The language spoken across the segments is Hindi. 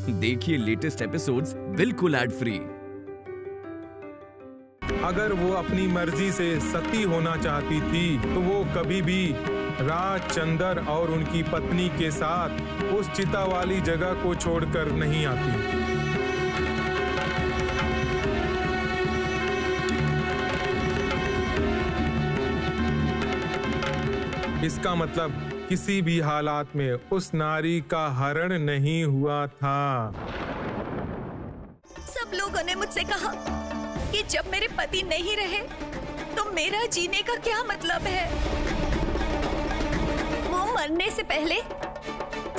देखिए लेटेस्ट एपिसोड्स बिल्कुल एड फ्री। अगर वो अपनी मर्जी से सती होना चाहती थी तो वो कभी भी राजचंद्र और उनकी पत्नी के साथ उस चिता वाली जगह को छोड़कर नहीं आती। इसका मतलब किसी भी हालात में उस नारी का हरण नहीं हुआ था। सब लोगों ने मुझसे कहा कि जब मेरे पति नहीं रहे तो मेरा जीने का क्या मतलब है। वो मरने से पहले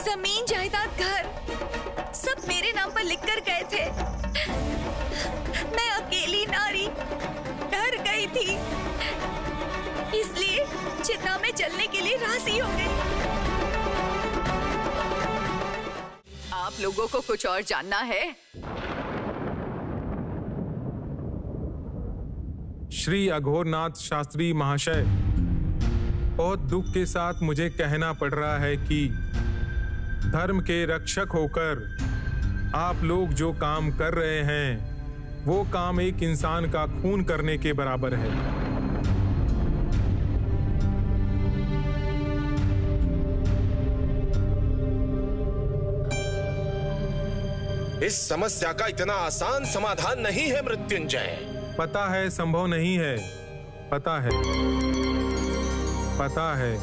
जमीन जायदाद घर सब मेरे नाम पर लिख कर गए थे। मैं अकेली नारी डर गई थी, इसलिए चिता में जलने के लिए राजी हो गई। आप लोगों को कुछ और जानना है? श्री अघोरनाथ शास्त्री महाशय, बहुत दुख के साथ मुझे कहना पड़ रहा है कि धर्म के रक्षक होकर आप लोग जो काम कर रहे हैं वो काम एक इंसान का खून करने के बराबर है। इस समस्या का इतना आसान समाधान नहीं है मृत्युंजय। पता है संभव नहीं है, पता है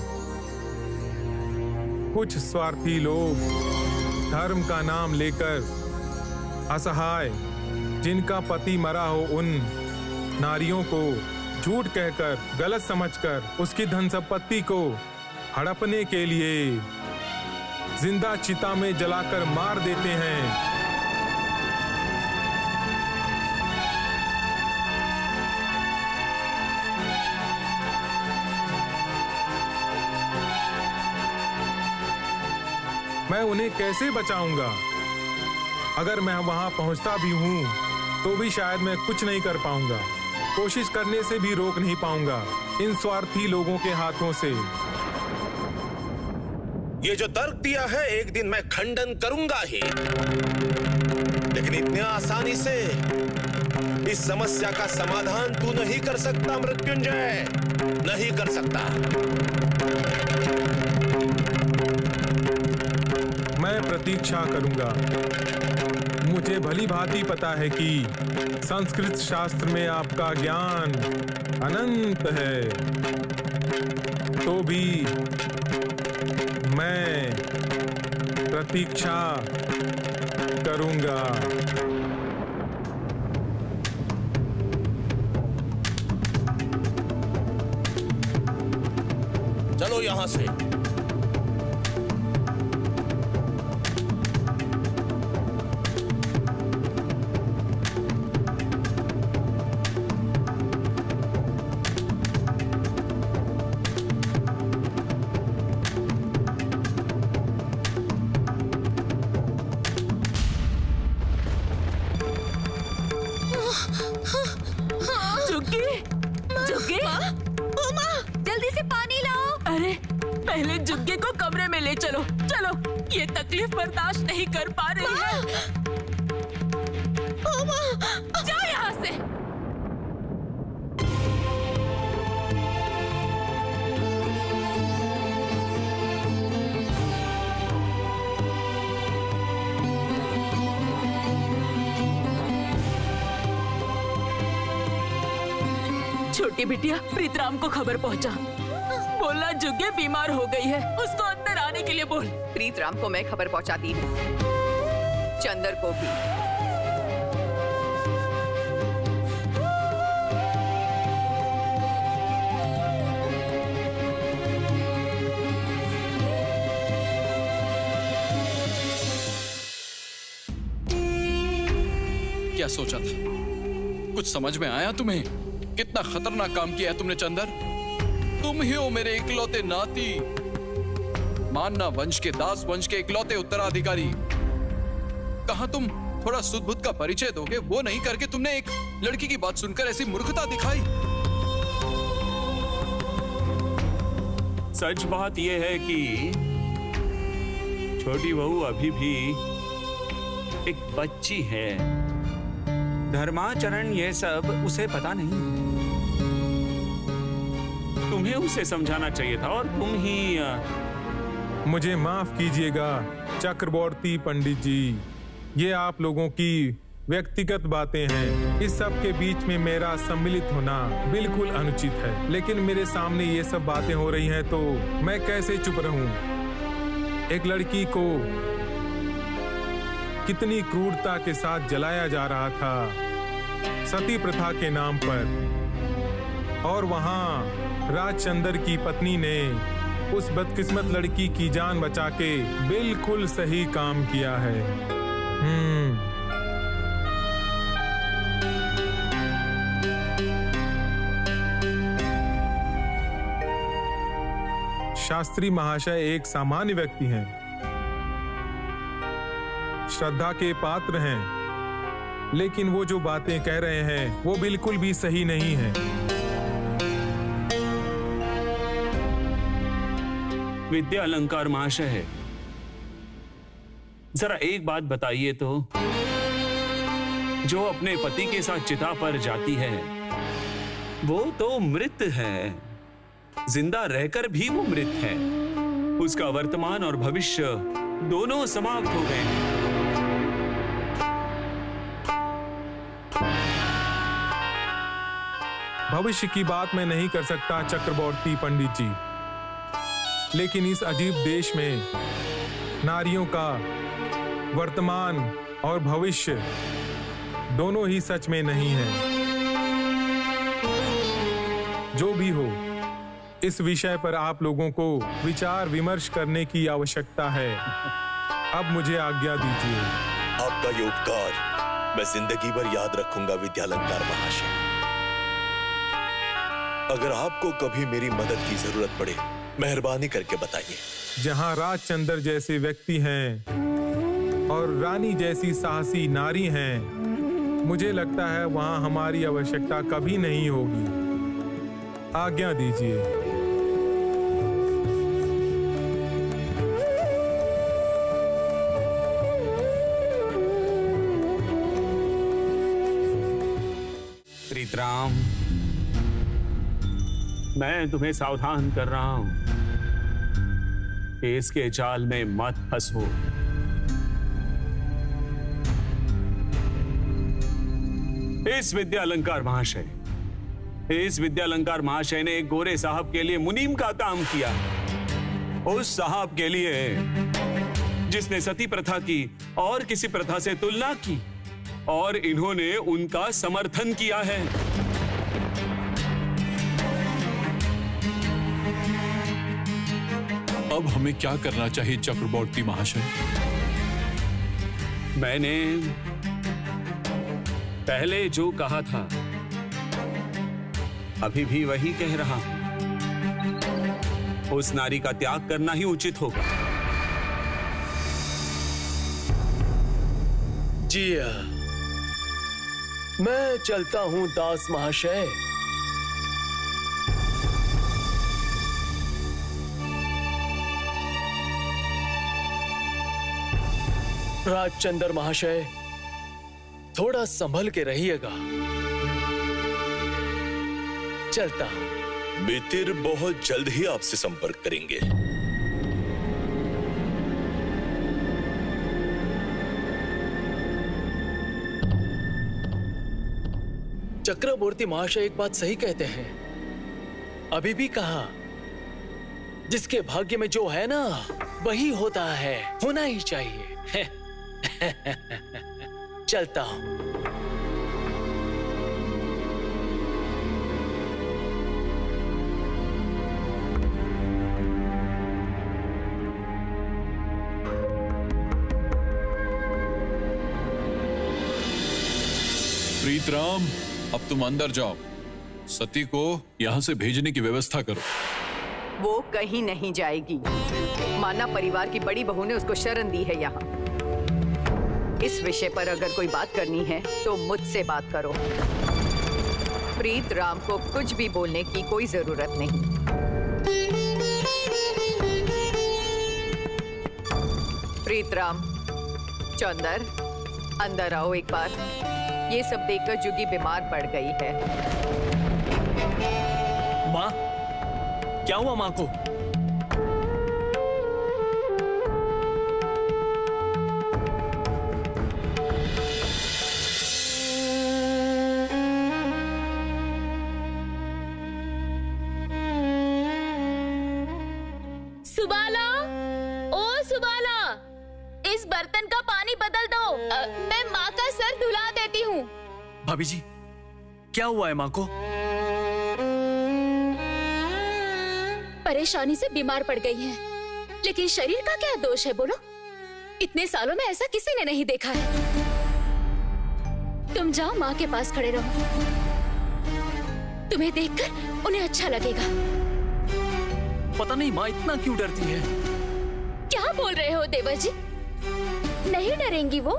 कुछ स्वार्थी लोग धर्म का नाम लेकर असहाय जिनका पति मरा हो उन नारियों को झूठ कहकर गलत समझकर उसकी धन संपत्ति को हड़पने के लिए जिंदा चिता में जलाकर मार देते हैं। मैं उन्हें कैसे बचाऊंगा? अगर मैं वहां पहुंचता भी हूं तो भी शायद मैं कुछ नहीं कर पाऊंगा। कोशिश करने से भी रोक नहीं पाऊंगा इन स्वार्थी लोगों के हाथों से। ये जो तर्क दिया है एक दिन मैं खंडन करूंगा ही, लेकिन इतनी आसानी से इस समस्या का समाधान तू नहीं कर सकता मृत्युंजय, नहीं कर सकता। मैं प्रतीक्षा करूंगा। मुझे भली भांति पता है कि संस्कृत शास्त्र में आपका ज्ञान अनंत है, तो भी मैं प्रतीक्षा करूंगा। चलो यहां से। जल्दी से पानी लाओ। अरे पहले जुग्गे को कमरे में ले चलो, चलो। ये तकलीफ बर्दाश्त नहीं कर पा रही है। जाओ यहाँ से। छोटी बिटिया, प्रीतराम को खबर पहुंचा। बोलना जुग्गे बीमार हो गई है, उसको अंदर आने के लिए बोल। प्रीतराम को मैं खबर पहुंचाती हूँ, चंदर को भी। क्या सोचा था? कुछ समझ में आया तुम्हें? कितना खतरनाक काम किया है तुमने चंदर। तुम ही हो मेरे इकलौते नाती, मानना वंश के, दास वंश के इकलौते उत्तराधिकारी। कहां तुम थोड़ा सुध बुध का परिचय दोगे? वो नहीं करके तुमने एक लड़की की बात सुनकर ऐसी मूर्खता दिखाई। सच बात यह है कि छोटी बहू अभी भी एक बच्ची है। धर्माचरण ये सब उसे पता नहीं। तुम्हें उसे समझाना चाहिए था और तुम ही। मुझे माफ कीजिएगा चक्रवर्ती पंडित जी, ये आप लोगों की व्यक्तिगत बातें हैं। इस सब के बीच में मेरा सम्मिलित होना बिल्कुल अनुचित है, लेकिन मेरे सामने ये सब बातें हो रही हैं तो मैं कैसे चुप रहूं। एक लड़की को कितनी क्रूरता के साथ जलाया जा रहा था सती प्रथा के नाम पर, और वहां राजचंद्र की पत्नी ने उस बदकिस्मत लड़की की जान बचा के बिल्कुल सही काम किया है। शास्त्री महाशय एक सामान्य व्यक्ति हैं, श्रद्धा के पात्र हैं, लेकिन वो जो बातें कह रहे हैं वो बिल्कुल भी सही नहीं है। विद्या अलंकार महाशय, जरा एक बात बताइए तो, जो अपने पति के साथ चिता पर जाती है वो तो मृत है, जिंदा रहकर भी वो मृत है। उसका वर्तमान और भविष्य दोनों समाप्त हो गए हैं। भविष्य की बात मैं नहीं कर सकता चक्रवर्ती पंडित जी, लेकिन इस अजीब देश में नारियों का वर्तमान और भविष्य दोनों ही सच में नहीं है। जो भी हो, इस विषय पर आप लोगों को विचार विमर्श करने की आवश्यकता है। अब मुझे आज्ञा दीजिए। आपका ये उपकार मैं जिंदगी भर याद रखूंगा विद्यालंकार महाशय। अगर आपको कभी मेरी मदद की जरूरत पड़े, मेहरबानी करके बताइए। जहां राजचंद्र जैसे व्यक्ति हैं और रानी जैसी साहसी नारी हैं, मुझे लगता है वहां हमारी आवश्यकता कभी नहीं होगी। आज्ञा दीजिए। प्रीतराम, मैं तुम्हें सावधान कर रहा हूं, इसके जाल में मत फंसो। इस विद्यालंकार महाशय ने एक गोरे साहब के लिए मुनीम का काम किया। उस साहब के लिए जिसने सती प्रथा की और किसी प्रथा से तुलना की, और इन्होंने उनका समर्थन किया है। अब हमें क्या करना चाहिए चक्रवर्ती महाशय? मैंने पहले जो कहा था अभी भी वही कह रहा हूं। उस नारी का त्याग करना ही उचित होगा। जी मैं चलता हूं दास महाशय। राजचंद्र महाशय, थोड़ा संभल के रहिएगा। चलता हूं। मित्र बहुत जल्द ही आपसे संपर्क करेंगे। चक्रवर्ती महाशय एक बात सही कहते हैं। अभी भी कहा, जिसके भाग्य में जो है ना वही होता है, होना ही चाहिए। चलता हूं। प्रीतराम, अब तुम अंदर जाओ। सती को यहाँ से भेजने की व्यवस्था करो। वो कहीं नहीं जाएगी। माना परिवार की बड़ी बहू ने उसको शरण दी है यहाँ। इस विषय पर अगर कोई बात करनी है तो मुझसे बात करो। प्रीतराम को कुछ भी बोलने की कोई जरूरत नहीं। प्रीतराम, चंदर, अंदर आओ एक बार। ये सब देखकर जुगी बीमार पड़ गई है। माँ, क्या हुआ माँ को? सुबाला, ओ सुबाला, इस बर्तन का पानी बदल दो। मैं माँ का सर धुला देती हूँ। भाभी जी, क्या हुआ है माँ को? परेशानी से बीमार पड़ गई है, लेकिन शरीर का क्या दोष है बोलो? इतने सालों में ऐसा किसी ने नहीं देखा है। तुम जाओ माँ के पास खड़े रहो, तुम्हें देखकर उन्हें अच्छा लगेगा। पता नहीं माँ इतना क्यों डरती है। क्या बोल रहे हो देवर जी? नहीं डरेंगी वो।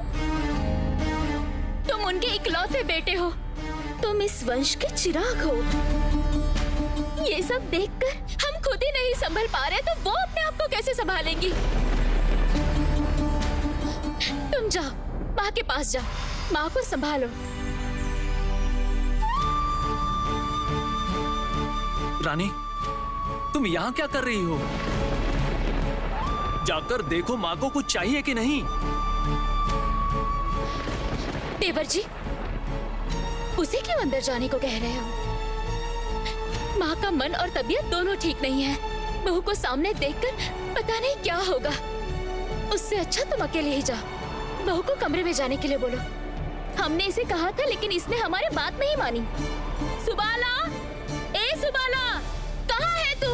तुम उनके इकलौते बेटे हो, तुम इस वंश के चिराग हो। ये सब देखकर हम खुद ही नहीं संभल पा रहे, तो वो अपने आप को कैसे संभालेंगी? तुम जाओ माँ के पास जाओ, माँ को संभालो। रानी, तुम यहाँ क्या कर रही हो? जाकर देखो माँ को कुछ चाहिए कि नहीं। देवर जी, उसे क्यों अंदर जाने को कह रहे हो? माँ का मन और तबीयत दोनों ठीक नहीं है। बहू को सामने देखकर पता नहीं क्या होगा। उससे अच्छा तुम अकेले ही जाओ। बहू को कमरे में जाने के लिए बोलो। हमने इसे कहा था, लेकिन इसने हमारी बात नहीं मानी। सुबाला, ए सुबाला, कहाँ है तू?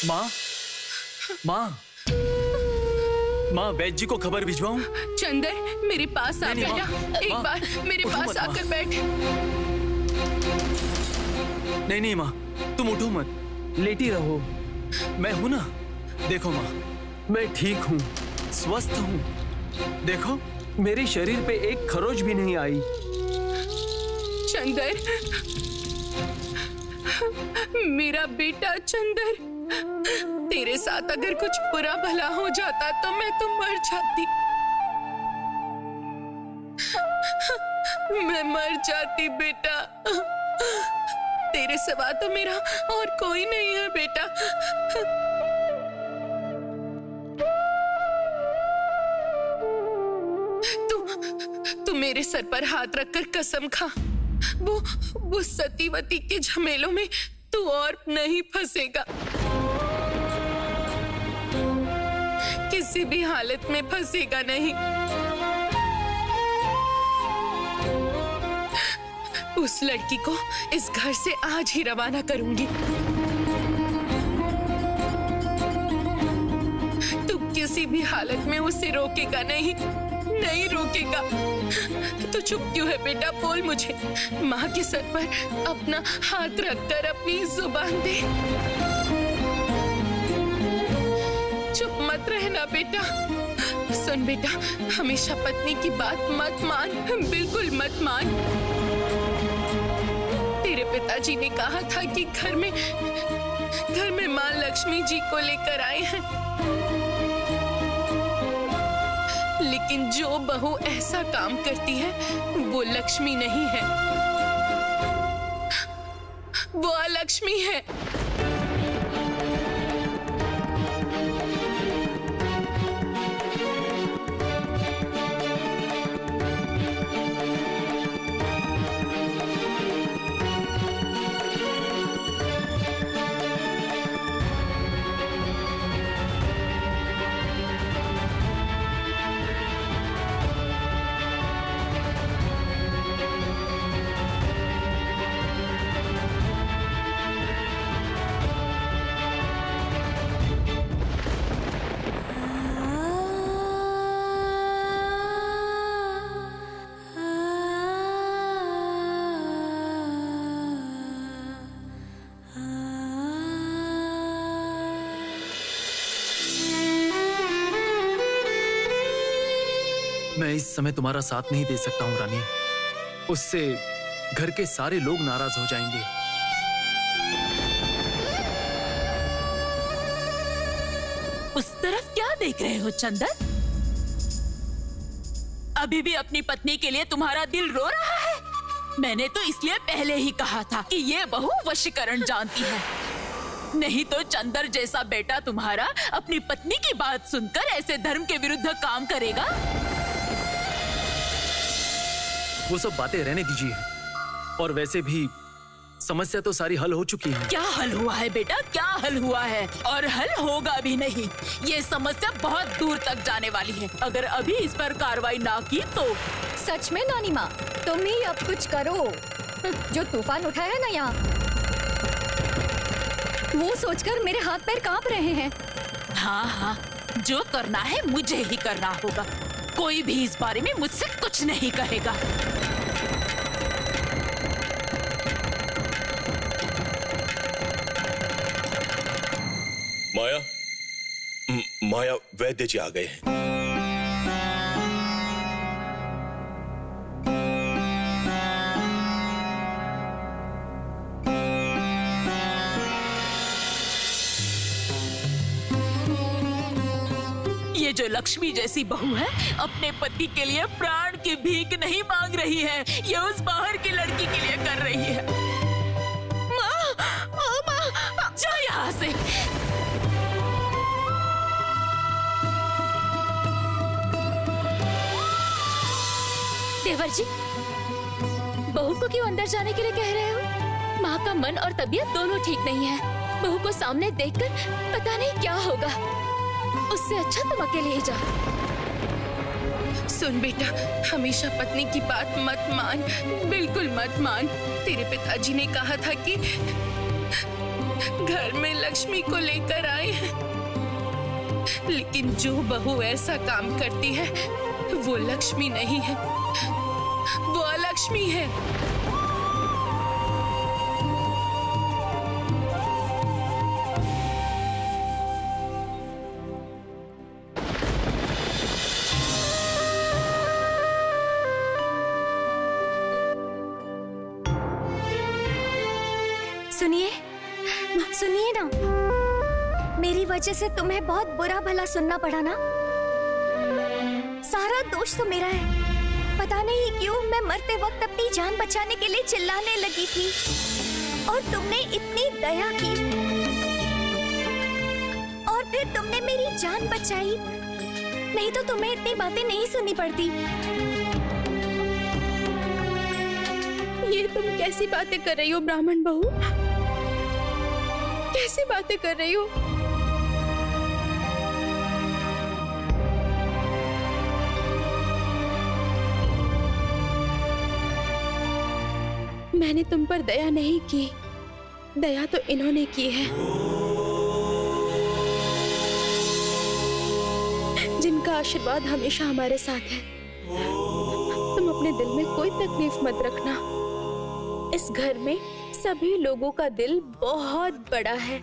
माँ, माँ, माँ, वैद्य जी को खबर भिजवाऊं? चंदर, मेरे पास आ नहीं, बेटा। एक माँ, बार मेरे उठो पास मत, माँ। आकर बैठ। नहीं नहीं माँ, तुम उठो मत, लेटी रहो। मैं हूं ना। देखो माँ, मैं ठीक हूँ, स्वस्थ हूँ। देखो, मेरे शरीर पे एक खरोच भी नहीं आई। चंदर, मेरा बेटा चंदर, तेरे साथ अगर कुछ बुरा भला हो जाता तो मैं तो मर जाती। मैं मर जाती बेटा। तेरे सिवा तो मेरा और कोई नहीं है बेटा। तू मेरे सर पर हाथ रखकर कसम खा, वो सतीवती के झमेलों में तू और नहीं फंसेगा। किसी भी हालत में फंसेगा नहीं। उस लड़की को इस घर से आज ही रवाना करूंगी। तू किसी भी हालत में उसे रोकेगा नहीं, नहीं रोकेगा। तू चुप क्यों है बेटा? बोल मुझे। माँ के सर पर अपना हाथ रखकर अपनी जुबान दे। चुप मत रहना बेटा। सुन बेटा, हमेशा पत्नी की बात मत मान, बिल्कुल मत मान। तेरे पिताजी ने कहा था कि घर में माँ लक्ष्मी जी को लेकर आए हैं, लेकिन जो बहू ऐसा काम करती है वो लक्ष्मी नहीं है, वो अलक्ष्मी है। मैं इस समय तुम्हारा साथ नहीं दे सकता हूँ रानी। उससे घर के सारे लोग नाराज हो जाएंगे। उस तरफ क्या देख रहे हो चंदन? अभी भी अपनी पत्नी के लिए तुम्हारा दिल रो रहा है? मैंने तो इसलिए पहले ही कहा था कि ये बहू वशीकरण जानती है। नहीं तो चंदर जैसा बेटा तुम्हारा अपनी पत्नी की बात सुनकर ऐसे धर्म के विरुद्ध काम करेगा? वो सब बातें रहने दीजिए। और वैसे भी समस्या तो सारी हल हो चुकी है। क्या हल हुआ है बेटा, क्या हल हुआ है? और हल होगा भी नहीं। ये समस्या बहुत दूर तक जाने वाली है। अगर अभी इस पर कार्रवाई ना की तो। सच में नानी माँ, तुम ही अब कुछ करो। जो तूफान उठा है ना यहाँ, वो सोचकर मेरे हाथ पैर कांप रहे हैं। हाँ हाँ, जो करना है मुझे ही करना होगा। कोई भी इस बारे में मुझसे कुछ नहीं कहेगा। माया, वैद्य जी आ गए हैं। ये जो लक्ष्मी जैसी बहू है, अपने पति के लिए प्राण की भीख नहीं मांग रही है, ये उस बाहर की लड़की के लिए कर रही है। माँ, ओ माँ, जा यहाँ से। देवर जी, बहू को क्यों अंदर जाने के लिए कह रहे हो? माँ का मन और तबीयत दोनों ठीक नहीं है। बहू को सामने देखकर पता नहीं क्या होगा। उससे अच्छा तुम अकेले ही जाओ। सुन बेटा, हमेशा पत्नी की बात मत मान, बिल्कुल मत मान। तेरे पिताजी ने कहा था कि घर में लक्ष्मी को लेकर आए हैं, लेकिन जो बहू ऐसा काम करती है वो लक्ष्मी नहीं है, वो अलक्ष्मी है। सुनिए, सुनिए ना, मेरी वजह से तुम्हें बहुत बुरा भला सुनना पड़ा ना। सारा दोष तो मेरा है। पता नहीं क्यों मैं मरते वक्त अपनी जान बचाने के लिए चिल्लाने लगी थी और तुमने इतनी दया की और फिर तुमने मेरी जान बचाई। नहीं तो तुम्हें इतनी बातें नहीं सुननी पड़ती। ये तुम कैसी बातें कर रही हो ब्राह्मण बहू? कैसी बातें कर रही हो? मैंने तुम पर दया नहीं की, दया तो इन्होंने की है, जिनका आशीर्वाद हमेशा हमारे साथ है। तुम अपने दिल में कोई तकलीफ मत रखना। इस घर में सभी लोगों का दिल बहुत बड़ा है,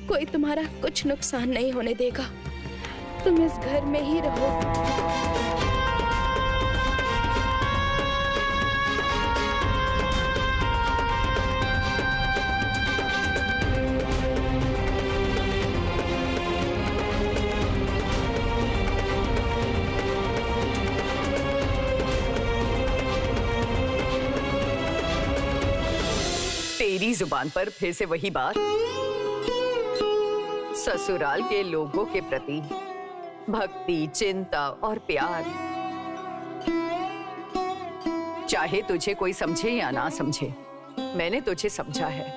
कोई तुम्हारा कुछ नुकसान नहीं होने देगा। तुम इस घर में ही रहो। तेरी जुबान पर फिर से वही बात। ससुराल के लोगों के प्रति भक्ति, चिंता और प्यार, चाहे तुझे कोई समझे या ना समझे, मैंने तुझे समझा है,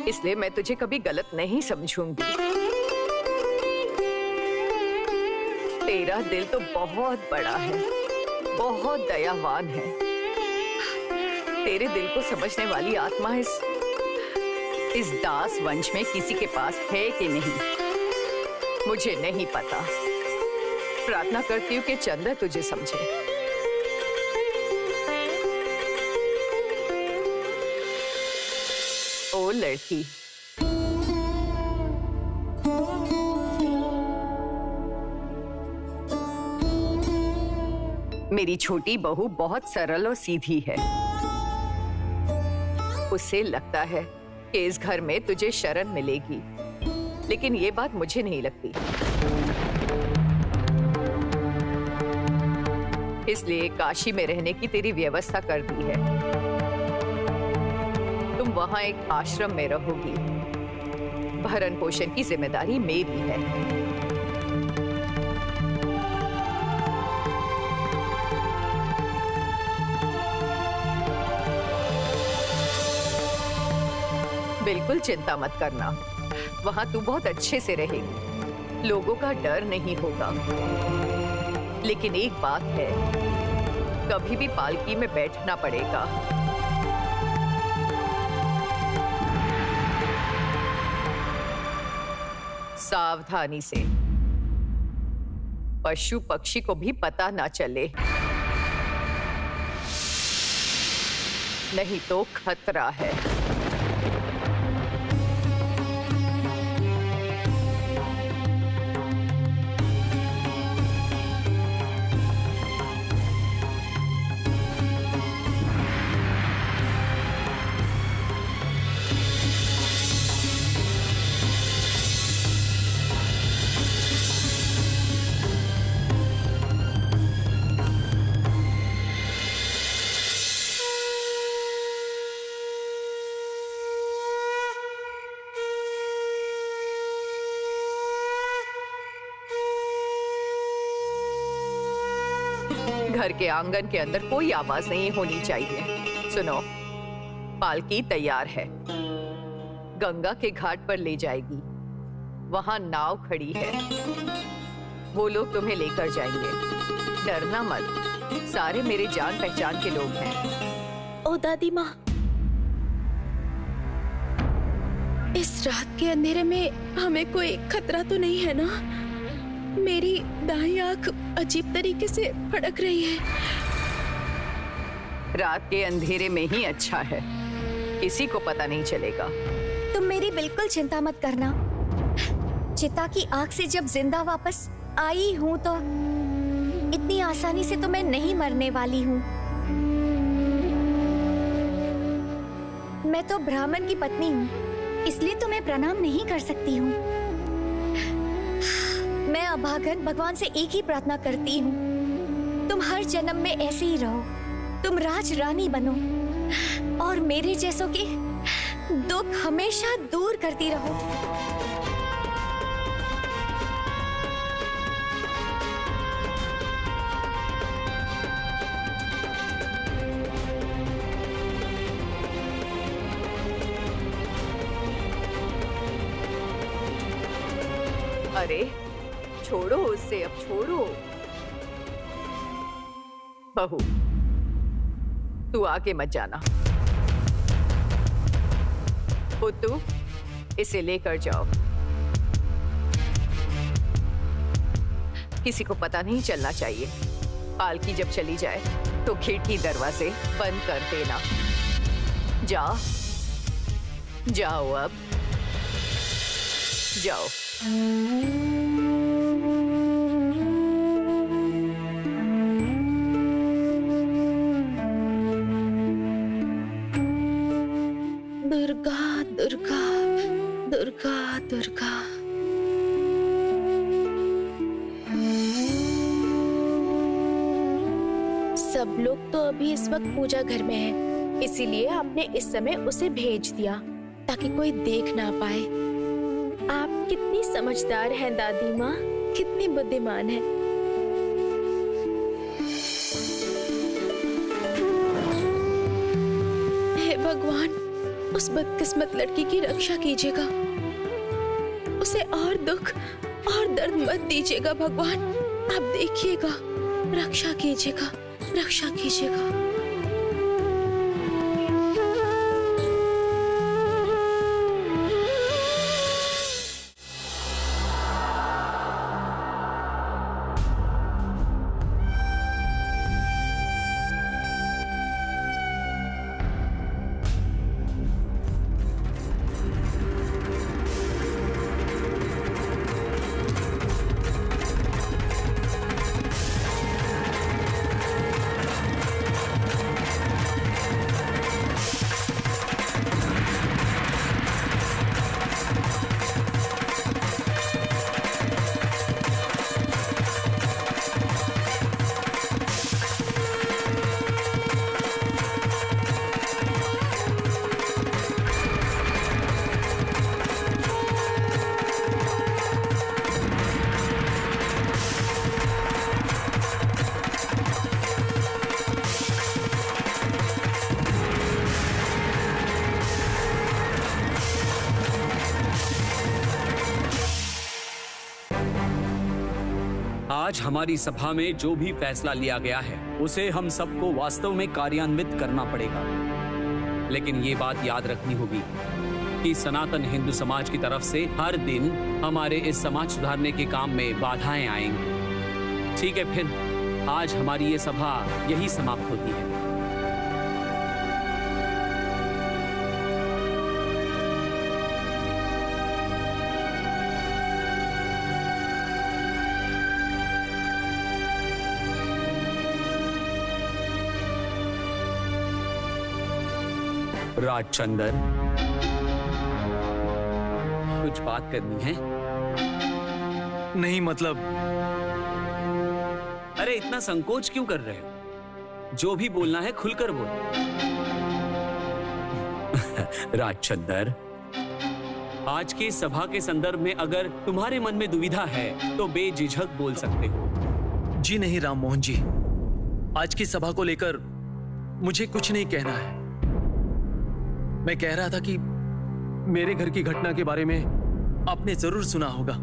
इसलिए मैं तुझे कभी गलत नहीं समझूंगी। तेरा दिल तो बहुत बड़ा है, बहुत दयावान है। तेरे दिल को समझने वाली आत्मा इस दास वंश में किसी के पास है कि नहीं, मुझे नहीं पता। प्रार्थना करती हूँ कि चंद्र तुझे समझे। ओ लड़की, मेरी छोटी बहू बहुत सरल और सीधी है। उसे लगता है कि इस घर में तुझे शरण मिलेगी, लेकिन ये बात मुझे नहीं लगती। इसलिए काशी में रहने की तेरी व्यवस्था कर दी है। तुम वहां एक आश्रम में रहोगी। भरण पोषण की जिम्मेदारी मेरी है। बिल्कुल चिंता मत करना, वहां तू बहुत अच्छे से रहेगी, लोगों का डर नहीं होगा। लेकिन एक बात है, कभी भी पालकी में बैठना पड़ेगा। सावधानी से, पशु पक्षी को भी पता ना चले, नहीं तो खतरा है। घर के आंगन के अंदर कोई आवाज नहीं होनी चाहिए। सुनो, पालकी तैयार है, गंगा के घाट पर ले जाएगी। वहां नाव खड़ी है, वो लोग तुम्हें लेकर जाएंगे। डरना मत, सारे मेरे जान पहचान के लोग हैं। ओ दादी माँ, इस रात के अंधेरे में हमें कोई खतरा तो नहीं है ना? मेरी दाईं आंख अजीब तरीके से फड़क रही है। रात के अंधेरे में ही अच्छा है, किसी को पता नहीं चलेगा। तुम मेरी बिल्कुल चिंता मत करना। चिता की आग से जब जिंदा वापस आई हूँ तो इतनी आसानी से तो मैं नहीं मरने वाली हूँ। मैं तो ब्राह्मण की पत्नी हूँ, इसलिए तुम्हें प्रणाम नहीं कर सकती हूँ। मैं अभागन भगवान से एक ही प्रार्थना करती हूँ, तुम हर जन्म में ऐसे ही रहो, तुम राज रानी बनो और मेरे जैसों के दुख हमेशा दूर करती रहो। अरे छोड़ो उससे, अब छोड़ो। बहू, तू आगे मत जाना। पुत्तू, इसे लेकर जाओ। किसी को पता नहीं चलना चाहिए। पालकी जब चली जाए तो खिड़की दरवाजे बंद कर देना। जाओ जाओ, अब जाओ। दुर्गा दुर्गा दुर्गा दुर्गा। सब लोग तो अभी इस वक्त पूजा घर में हैं, इसीलिए आपने इस समय उसे भेज दिया ताकि कोई देख ना पाए। आप कितनी समझदार हैं दादी माँ, कितनी बुद्धिमान हैं। हे भगवान, उस बदकिस्मत लड़की की रक्षा कीजिएगा, उसे और दुख और दर्द मत दीजिएगा भगवान। आप देखिएगा, रक्षा कीजिएगा, रक्षा कीजिएगा। आज हमारी सभा में जो भी फैसला लिया गया है उसे हम सबको वास्तव में कार्यान्वित करना पड़ेगा। लेकिन ये बात याद रखनी होगी कि सनातन हिंदू समाज की तरफ से हर दिन हमारे इस समाज सुधारने के काम में बाधाएं आएंगी। ठीक है, फिर आज हमारी ये सभा यही समाप्त होती है। राजचंदर, कुछ बात करनी है? नहीं, मतलब अरे इतना संकोच क्यों कर रहे हो? जो भी बोलना है खुलकर बोल। राजचंदर, आज की सभा के संदर्भ में अगर तुम्हारे मन में दुविधा है तो बेझिझक बोल सकते हो। जी नहीं राम मोहन जी, आज की सभा को लेकर मुझे कुछ नहीं कहना है। मैं कह रहा था कि मेरे घर की घटना के बारे में आपने जरूर सुना होगा,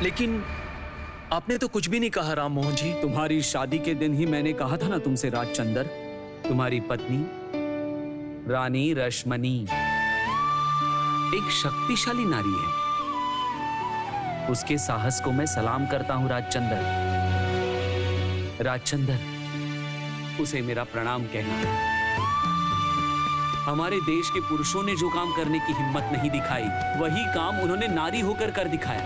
लेकिन आपने तो कुछ भी नहीं कहा राम मोहन जी। तुम्हारी शादी के दिन ही मैंने कहा था ना तुमसे राजचंदर, तुम्हारी पत्नी रानी रश्मनी एक शक्तिशाली नारी है। उसके साहस को मैं सलाम करता हूं राजचंदर। राजचंदर, उसे मेरा प्रणाम कहना। हमारे देश के पुरुषों ने जो काम करने की हिम्मत नहीं दिखाई, वही काम उन्होंने नारी होकर कर दिखाया।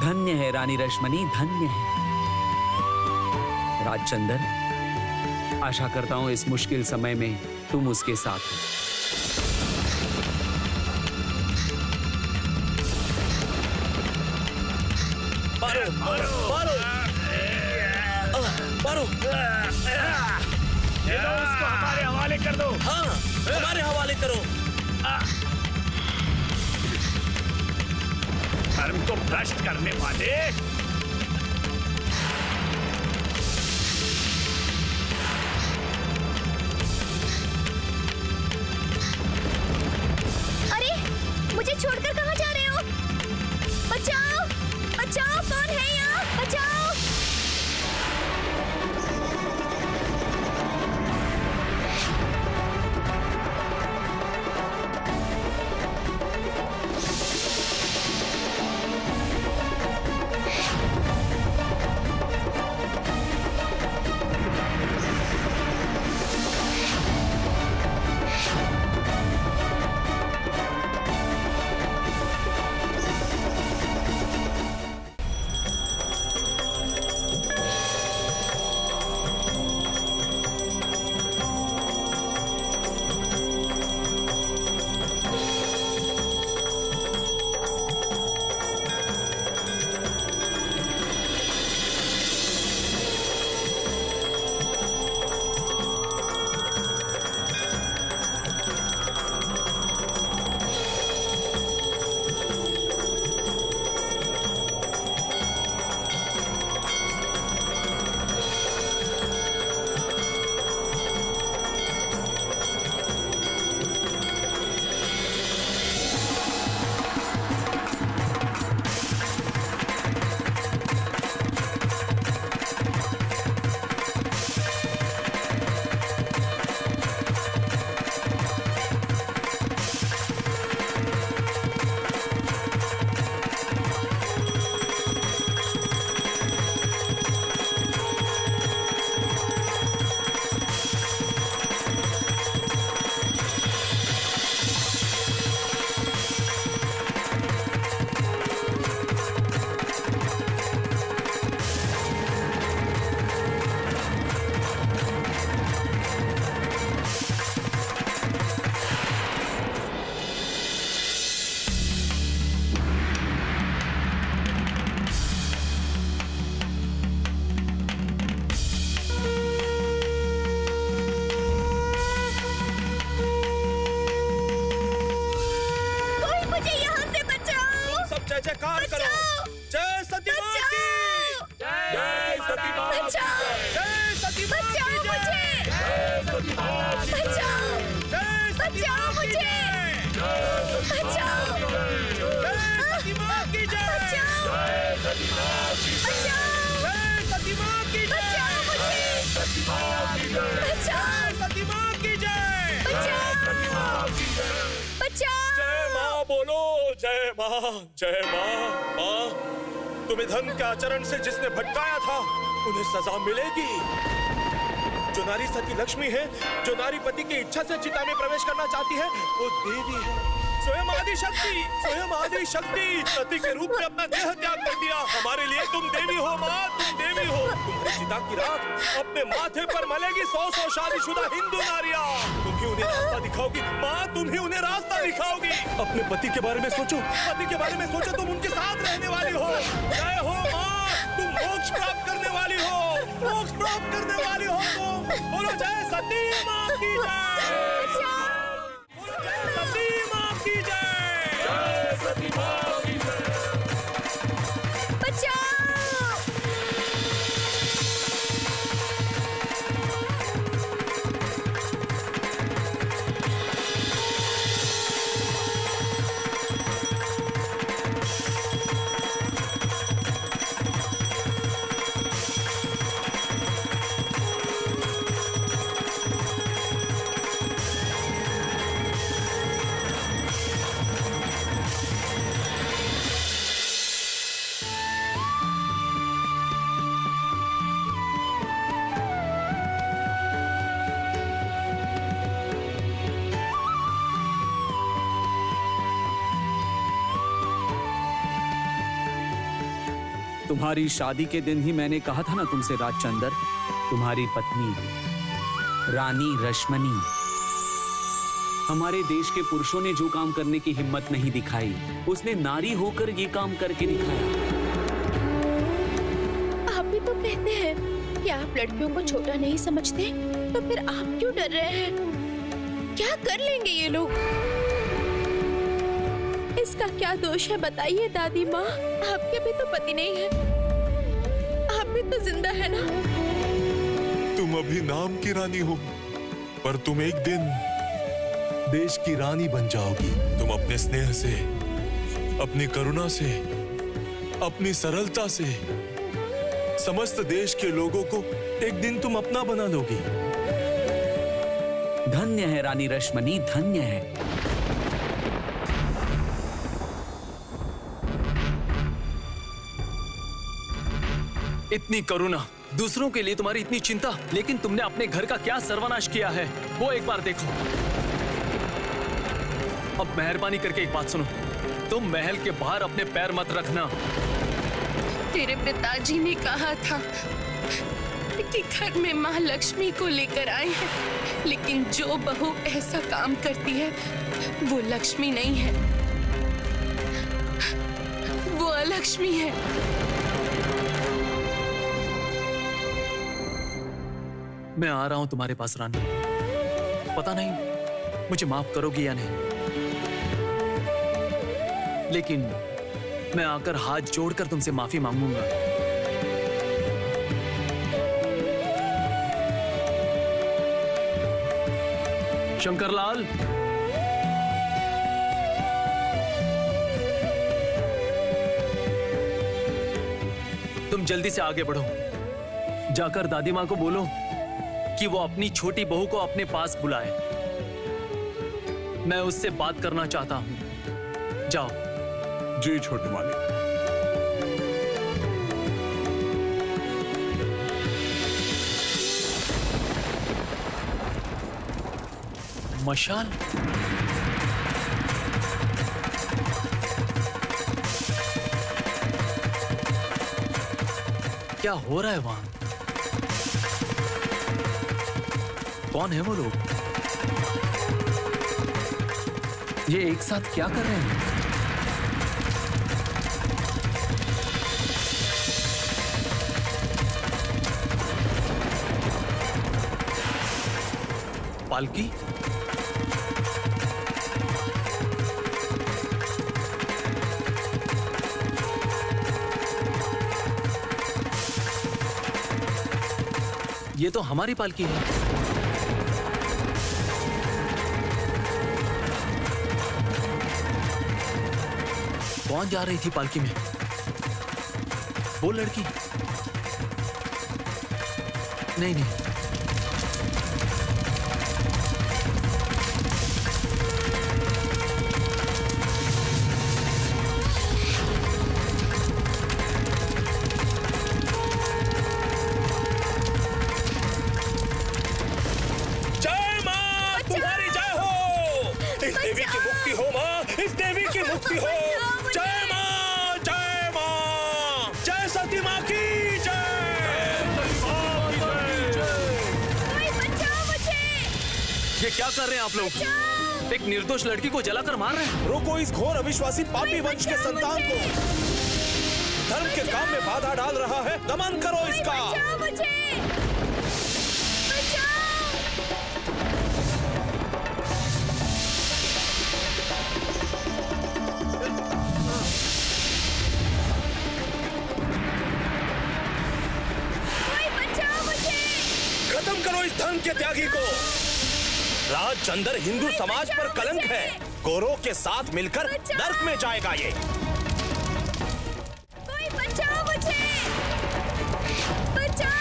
धन्य है रानी रश्मनी, धन्य है। राजचंदर, आशा करता हूं इस मुश्किल समय में तुम उसके साथ हो। मारो, मारो, मारो, मारो। उसको हमारे हवाले कर दो। हाँ, हमारे हवाले करो। धर्म को भ्रष्ट करने वाले। अरे, मुझे छोड़कर कहाँ जा रहे हो? बचाओ, बचाओ, कौन है यहाँ? बचाओ। जयकार करो। जय सती माँ की जय, सती माँ की जय, सती माँ की जय, सती माँ की बचाओ, बचाओ मुझे, बचाओ, जय सती माँ की जय। सती माँ की जय। सती माँ की जय। सती माँ की जय। जय माँ बोलो, जय माँ, जय माँ। माँ, तुम्हें धन के आचरण से जिसने भटकाया था उन्हें सजा मिलेगी। जो नारी सती लक्ष्मी है, जो नारी पति की इच्छा से चिता में प्रवेश करना चाहती है, वो देवी है, स्वयं आदि शक्ति, स्वयं आदि शक्ति। सती के रूप में अपना देह त्याग कर दिया। हमारे लिए तुम देवी हो माँ, तुम देवी हो। तुम्हारी चिता की राख अपने माथे पर मलेगी 100 शादीशुदा हिंदू नारियां। तुम ही उन्हें रास्ता दिखाओगी माँ, तुम ही उन्हें रास्ता दिखाओगी। अपने पति के बारे में सोचो, पति के बारे में सोचो। तुम उनके साथ रहने वाली हो। जय हो माँ, तुम मोक्ष प्राप्त करने वाली हो, मोक्ष प्राप्त करने वाली हो तुम। बोलो जय सती माँ की जय। बोलो जय सती माँ की जय। जय सती माँ की जय। तुम्हारी शादी के दिन ही मैंने कहा था ना तुमसे राजचंद्र, तुम्हारी पत्नी रानी रश्मनी हमारे देश के पुरुषों ने जो काम करने की हिम्मत नहीं दिखाई, उसने नारी होकर ये काम करके दिखाया। आप भी तो कहते हैं कि आप लड़कियों को छोटा नहीं समझते, तो फिर आप क्यों डर रहे हैं? क्या कर लेंगे ये लोग? इसका क्या दोष है बताइए दादी माँ। आपके भी तो पति नहीं है, आप भी तो जिंदा है ना। तुम अभी नाम की रानी हो, पर तुम एक दिन देश की रानी बन जाओगी। तुम अपने स्नेह से, अपनी करुणा से, अपनी सरलता से समस्त देश के लोगों को एक दिन तुम अपना बना लोगी। धन्य है रानी रश्मनी, धन्य है। इतनी करुणा, दूसरों के लिए तुम्हारी इतनी चिंता, लेकिन तुमने अपने घर का क्या सर्वनाश किया है वो एक बार देखो। अब मेहरबानी करके एक बात सुनो, तुम महल के बाहर अपने पैर मत रखना। तेरे पिताजी ने कहा था कि घर में माँ लक्ष्मी को लेकर आए हैं, लेकिन जो बहू ऐसा काम करती है वो लक्ष्मी नहीं है, वो अलक्ष्मी है। मैं आ रहा हूं तुम्हारे पास रानी, पता नहीं मुझे माफ करोगी या नहीं, लेकिन मैं आकर हाथ जोड़कर तुमसे माफी मांगूंगा। शंकरलाल, तुम जल्दी से आगे बढ़ो, जाकर दादी माँ को बोलो कि वो अपनी छोटी बहू को अपने पास बुलाए। मैं उससे बात करना चाहता हूं। जाओ। जी छोटे मालिक। मशाल, क्या हो रहा है वहां? कौन है वो लोग? ये एक साथ क्या कर रहे हैं? पालकी? ये तो हमारी पालकी है। कौन जा रही थी पालकी में? वो लड़की? नहीं नहीं, देवी की मुक्ति हो माँ, इस देवी की मुक्ति हो। जय माँ, जय माँ, जय सती माँ की जय। कोई बचाओ मुझे। ये क्या कर रहे हैं आप लोग? एक निर्दोष लड़की को जलाकर मार रहे हैं। रोको इस घोर अविश्वासी पापी वंश के संतान को। धर्म के काम में बाधा डाल रहा है, दमन करो इसका। बचाओ मुझे। खत्म करो इस धर्म के त्यागी को। राज चंदर हिंदू समाज पर कलंक है। गोरों के साथ मिलकर नर्क में जाएगा ये। कोई बचाओ मुझे। बचाओ।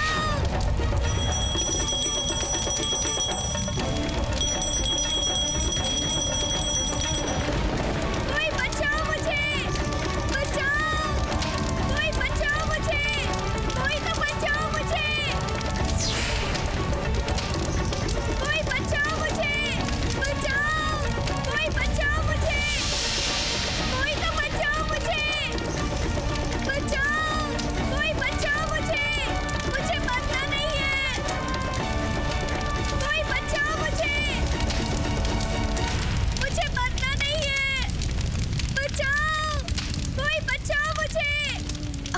कोई बचाओ मुझे। बचाओ। कोई बचाओ मुझे। कोई तो बचाओ मुझे। कोई बचाओ मुझे। बचाओ। कोई बचाओ मुझे। कोई तो बचाओ मुझे। बचाओ। कोई बचाओ मुझे। मुझे मरना नहीं है। कोई बचाओ मुझे। मुझे मरना नहीं है। बचाओ। कोई बचाओ मुझे।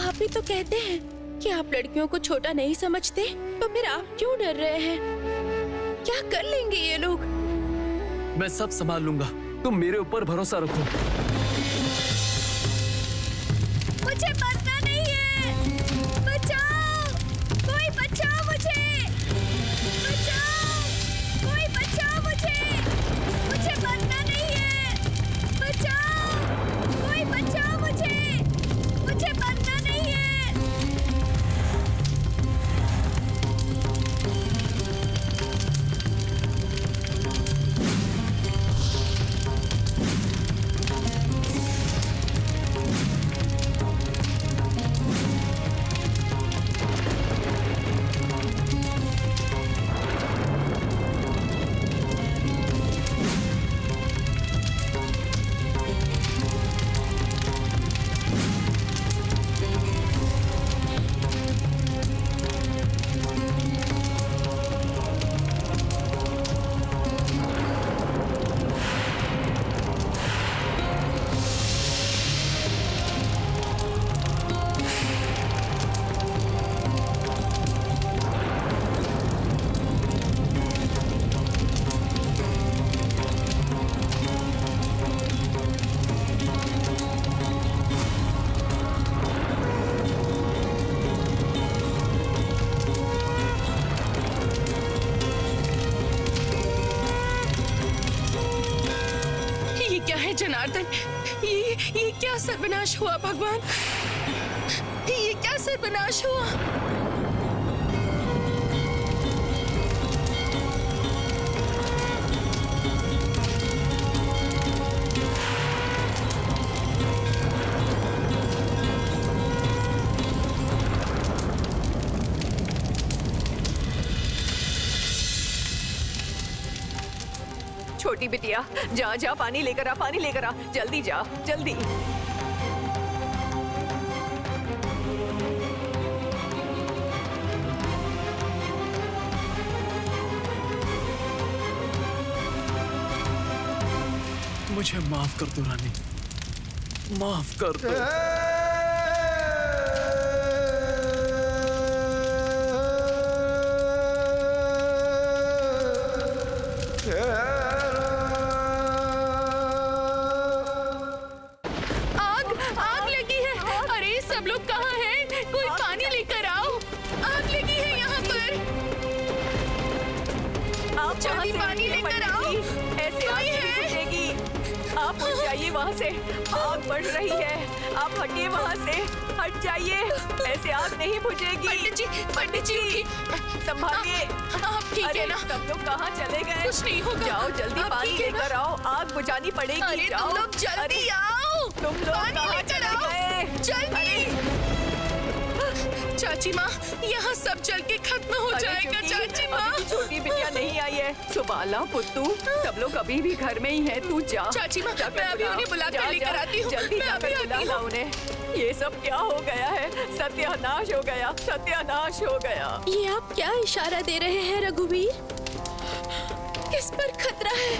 आप ही तो कहते हैं कि आप लड़कियों को छोटा नहीं समझते, तो फिर आप क्यों डर रहे हैं? क्या कर लेंगे ये लोग? मैं सब संभाल लूंगा, तुम मेरे ऊपर भरोसा रखो। मुझे मरना नहीं है। बचाओ। कोई बचाओ मुझे। बचाओ। कोई बचाओ मुझे। मुझे मरना नहीं है। बचाओ। कोई बचाओ मुझे। मुझे मरना नहीं है। जनार्दन, ये क्या सर्वनाश हुआ भगवान? ये क्या सर्वनाश हुआ? छोटी बिटिया, जा जा पानी लेकर आ, पानी लेकर आ, जल्दी जा, जल्दी। मुझे माफ कर दो रानी, माफ कर दो। आप उठ जाइए वहाँ से, आग बढ़ रही है। आप हटिए वहाँ से, हट जाइए, ऐसे आग नहीं बुझेगी। पंडित जी संभालिए। आप ठीक है ना? सब लोग कहाँ चले गए? कुछ नहीं होगा। जाओ जल्दी आप पानी ठीक है ना? लेकर आओ, आग बुझानी पड़ेगी। अरे जाओ। तुम लोग जल्दी आओ, तुम लोग पानी कहाँ लेकर चले आओ, गए? जल्दी। चाची माँ, यहाँ सब जल के खत्म हो जाएगा। चाची माँ, अभी छोटी बिटिया नहीं आई है। सुबाला, पुत्तू, सब लोग अभी भी घर में ही हैं। तू जा। चाची माँ, मैं अभी उन्हें बुला कर लेकर आती हूँ। जल्दी मैं जाकर अभी आती बुला हूँ। उन्हें। ये सब क्या हो गया है? सत्यानाश हो गया, सत्यानाश हो गया। ये आप क्या इशारा दे रहे हैं रघुवीर? किस पर खतरा है?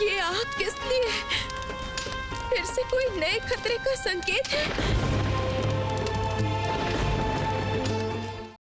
ये आग किस लिए? फिर से कोई नए खतरे का संकेत है?